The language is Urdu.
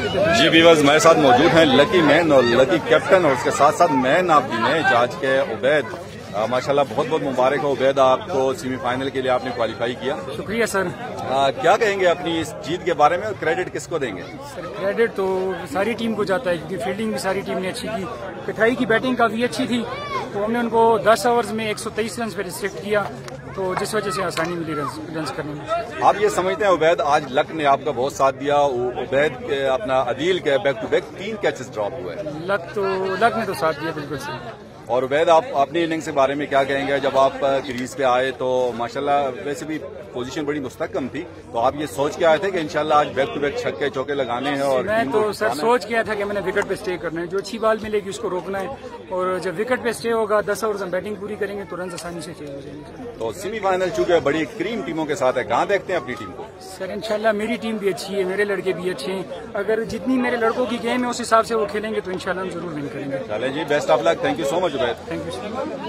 جی ویورز ہمارے ساتھ موجود ہیں لکی مین اور لکی کیپٹن اور اس کے ساتھ ساتھ مین آف دی میچ آج کے عبید. ماشاءاللہ بہت بہت مبارک ہو عبید, آپ کو سیمی فائنل کے لیے آپ نے کوالیفائی کیا. شکریہ سر. کیا کہیں گے اپنی اس جیت کے بارے میں اور کریڈٹ کس کو دیں گے؟ سر کریڈٹ تو ساری ٹیم کو جاتا ہے کیونکہ فیلڈنگ بھی ساری ٹیم نے اچھی کی. کٹھائی کی بیٹنگ کافی اچھی تھی تو ہم نے ان کو 10 اوورز میں 123 رنز پہ ریسٹرکٹ کیا تو جس وجہ سے آسانی ملی رنز کرنے میں. آپ یہ سمجھتے ہیں عبید آج لک نے آپ کا بہت ساتھ دیا؟ عبید کے اپنا عدیل کے back to back 3 catches drop ہوئے. لک نے تو ساتھ دیا بالکل صحیح. اور عبید آپ اپنی اننگز کے بارے میں کیا کہیں گے؟ جب آپ کریز پہ آئے تو ماشاءاللہ ویسے بھی پوزیشن بڑی مستحکم تھی, تو آپ یہ سوچ کے آئے تھے کہ انشاءاللہ آج بیک ٹو بیک چھکے چوکے لگانے ہیں؟ اور میں تو سر سوچ کیا تھا کہ میں نے وکٹ پہ اسٹے کرنا ہے, جو اچھی بال ملے گی اس کو روکنا ہے, اور جب وکٹ پہ اسٹے ہوگا 10 اوورز ہم بیٹنگ پوری کریں گے تو رنز آسانی سے چیز ہو جائیں گے. تو سیمی فائنل چونکہ بڑی کریم ٹیموں کے ساتھ ہے, کہاں دیکھتے ہیں اپنی ٹیم کو؟ سر انشاءاللہ میری ٹیم بھی اچھی ہے, میرے لڑکے بھی اچھے ہیں, اگر جتنی میرے لڑکوں کی گیم ہے اس حساب سے وہ کھیلیں گے تو انشاءاللہ ہم ضرور ون کریں گے. چلیں جی, best of luck. Thank you so much Ubaid. Thank you sir.